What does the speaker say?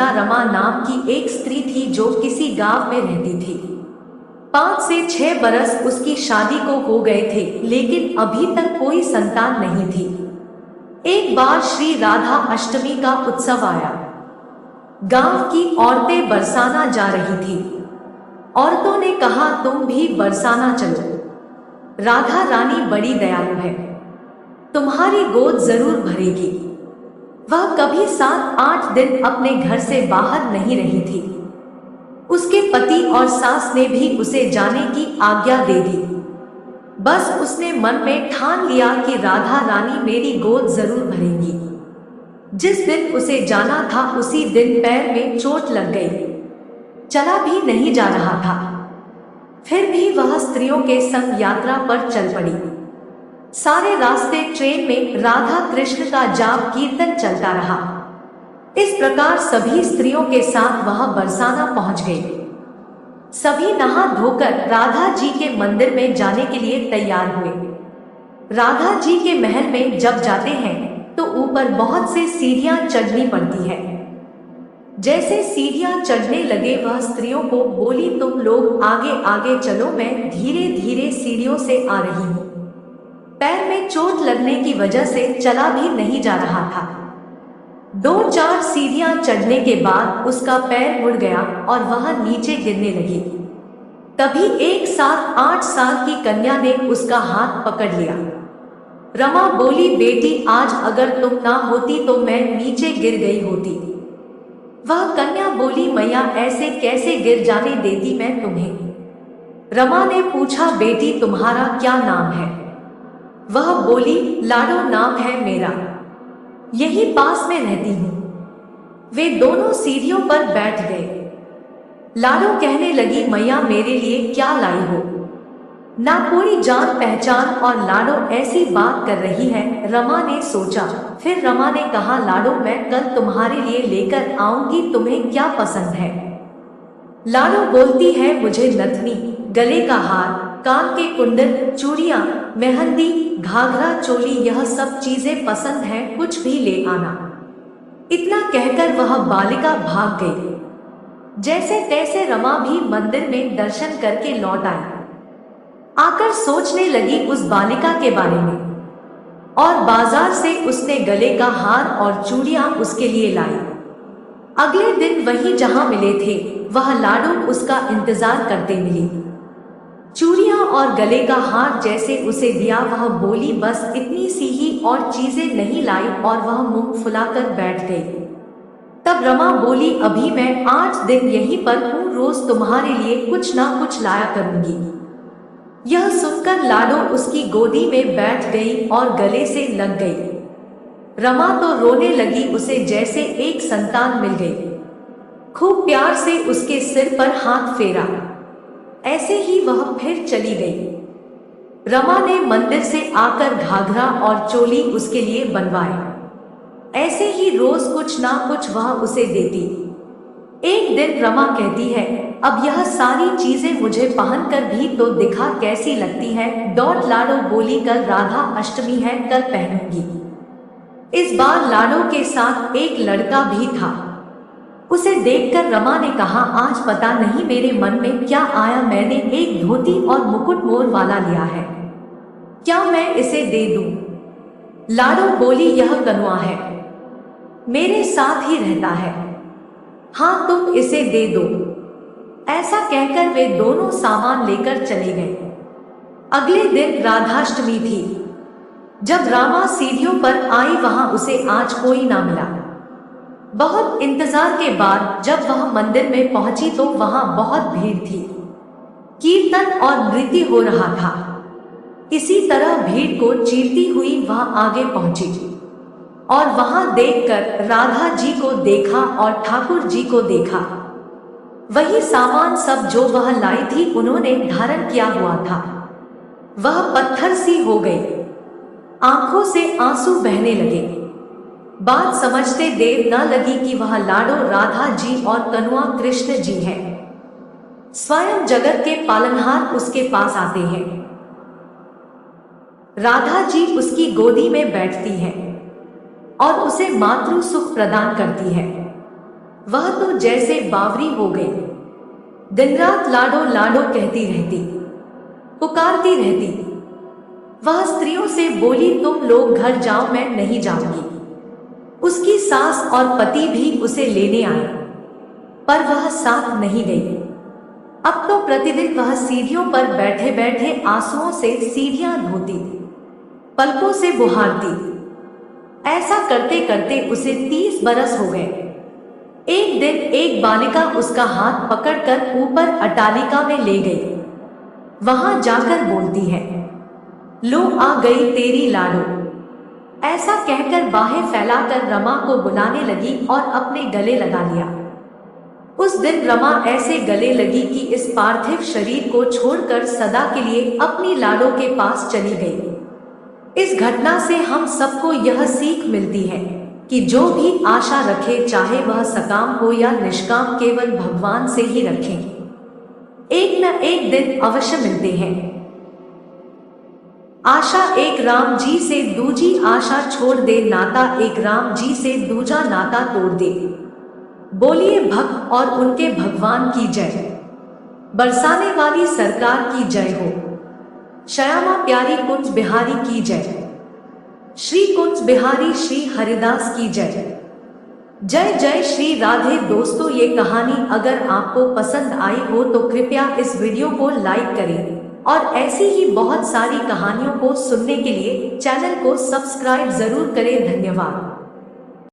गीता रमा नाम की एक स्त्री थी जो किसी गांव में रहती थी। 5 से 6 बरस उसकी शादी को हो गए थे, लेकिन अभी तक कोई संतान नहीं थी। एक बार श्री राधा अष्टमी का उत्सव आया। गांव की औरतें बरसाना जा रही थी। औरतों ने कहा, तुम भी बरसाना चलो, राधा रानी बड़ी दयालु है, तुम्हारी गोद जरूर भरेगी। वह कभी 7-8 दिन अपने घर से बाहर नहीं रही थी। उसके पति और सास ने भी उसे जाने की आज्ञा दे दी। बस उसने मन में ठान लिया कि राधा रानी मेरी गोद जरूर भरेंगी। जिस दिन उसे जाना था उसी दिन पैर में चोट लग गई, चला भी नहीं जा रहा था। फिर भी वह स्त्रियों के संग यात्रा पर चल पड़ी। सारे रास्ते ट्रेन में राधा कृष्ण का जाप कीर्तन चलता रहा। इस प्रकार सभी स्त्रियों के साथ वह बरसाना पहुंच गई। सभी नहा धोकर राधा जी के मंदिर में जाने के लिए तैयार हुए। राधा जी के महल में जब जाते हैं तो ऊपर बहुत से सीढ़ियां चढ़नी पड़ती है। जैसे सीढ़ियां चढ़ने लगे वह स्त्रियों को बोली, तुम लोग आगे आगे चलो, मैं धीरे धीरे सीढ़ियों से आ रही हूँ। पैर में चोट लगने की वजह से चला भी नहीं जा रहा था। 2-4 सीढ़ियां चढ़ने के बाद उसका पैर मुड़ गया और वह नीचे गिरने लगी। तभी एक 7-8 साल की कन्या ने उसका हाथ पकड़ लिया। रमा बोली, बेटी आज अगर तुम ना होती तो मैं नीचे गिर गई होती। वह कन्या बोली, मैया ऐसे कैसे गिर जाने देती मैं तुम्हें। रमा ने पूछा, बेटी तुम्हारा क्या नाम है। वह बोली, लाडो नाम है मेरा, यही पास में रहती हूँ। वे दोनों सीढ़ियों पर बैठ गए। लाडो कहने लगी, मैया मेरे लिए क्या लाई हो, ना कोई जान पहचान और लाडो ऐसी बात कर रही है। रमा ने सोचा। फिर रमा ने कहा, लाडो मैं कल तुम्हारे लिए लेकर आऊंगी, तुम्हें क्या पसंद है। लाडो बोलती है, मुझे नथनी, गले का हार, कान के कुंडल, चूड़ियां, मेहंदी, घाघरा चोली, यह सब चीजें पसंद है, कुछ भी ले आना। इतना कहकर वह बालिका भाग गई। जैसे तैसे रमा भी मंदिर में दर्शन करके लौट आई। आकर सोचने लगी उस बालिका के बारे में और बाजार से उसने गले का हार और चूड़ियां उसके लिए लाई। अगले दिन वही जहां मिले थे वह लाडो उसका इंतजार करते मिली। चूड़ियां और गले का हार जैसे उसे दिया वह बोली, बस इतनी सी ही और चीजें नहीं लाई, और वह मुंह फुलाकर बैठ गई। तब रमा बोली, अभी मैं 8 दिन यहीं पर हूँ, रोज तुम्हारे लिए कुछ ना कुछ लाया करूंगी। यह सुनकर लाडो उसकी गोदी में बैठ गई और गले से लग गई। रमा तो रोने लगी, उसे जैसे एक संतान मिल गई। खूब प्यार से उसके सिर पर हाथ फेरा। ऐसे ही वह फिर चली गई। रमा ने मंदिर से आकर घाघरा और चोली उसके लिए बनवाए। ऐसे ही रोज कुछ ना कुछ वह उसे देती। एक दिन रमा कहती है, अब यह सारी चीजें मुझे पहनकर भी तो दिखा कैसी लगती है। डॉट लाडो बोली, कल राधा अष्टमी है, कल पहनूंगी। इस बार लाडो के साथ एक लड़का भी था। उसे देखकर रमा ने कहा, आज पता नहीं मेरे मन में क्या आया, मैंने एक धोती और मुकुट मोर वाला लिया है, क्या मैं इसे दे दूं। लाडो बोली, यह कनुआ है, मेरे साथ ही रहता है, हाँ तुम इसे दे दो। ऐसा कहकर वे दोनों सामान लेकर चले गए। अगले दिन राधाष्टमी थी। जब रामा सीढ़ियों पर आई वहां उसे आज कोई ना मिला। बहुत इंतजार के बाद जब वह मंदिर में पहुंची तो वहां बहुत भीड़ थी। कीर्तन और नृत्य हो रहा था। इसी तरह भीड़ को चीरती हुई वह आगे पहुंची और वहां देखकर राधा जी को देखा और ठाकुर जी को देखा। वही सामान सब जो वह लाई थी उन्होंने धारण किया हुआ था। वह पत्थर सी हो गई, आंखों से आंसू बहने लगे। बात समझते देर न लगी कि वह लाडो राधा जी और कनुआ कृष्ण जी हैं। स्वयं जगत के पालनहार उसके पास आते हैं। राधा जी उसकी गोदी में बैठती है और उसे मातृ सुख प्रदान करती है। वह तो जैसे बावरी हो गई। दिन रात लाडो लाडो कहती रहती, पुकारती रहती। वह स्त्रियों से बोली, तुम लोग घर जाओ, मैं नहीं जाऊंगी। उसकी सास और पति भी उसे लेने आए, पर वह साथ नहीं गई। अब तो प्रतिदिन वह सीढ़ियों पर बैठे बैठे आंसुओं से सीढ़ियां धोती, पलकों से बुहारती। ऐसा करते करते उसे 30 बरस हो गए। एक दिन एक बालिका उसका हाथ पकड़कर ऊपर अटालिका में ले गई। वहां जाकर बोलती है, लो आ गई तेरी लाडो। ऐसा कहकर बाहें फैलाकर रमा को बुलाने लगी और अपने गले लगा लिया। उस दिन रमा ऐसे गले लगी कि इस पार्थिव शरीर को छोड़कर सदा के लिए अपनी लाडो के पास चली गई। इस घटना से हम सबको यह सीख मिलती है कि जो भी आशा रखे, चाहे वह सकाम हो या निष्काम, केवल भगवान से ही रखें। एक न एक दिन अवश्य मिलते हैं। आशा एक राम जी से दूजी आशा छोड़ दे, नाता एक राम जी से दूजा नाता तोड़ दे। बोलिए भक्त और उनके भगवान की जय। बरसाने वाली सरकार की जय हो। श्यामा प्यारी कुंज बिहारी की जय। श्री कुंज बिहारी श्री हरिदास की जय। जय जय श्री राधे। दोस्तों, ये कहानी अगर आपको पसंद आई हो तो कृपया इस वीडियो को लाइक करें और ऐसी ही बहुत सारी कहानियों को सुनने के लिए चैनल को सब्सक्राइब जरूर करें। धन्यवाद।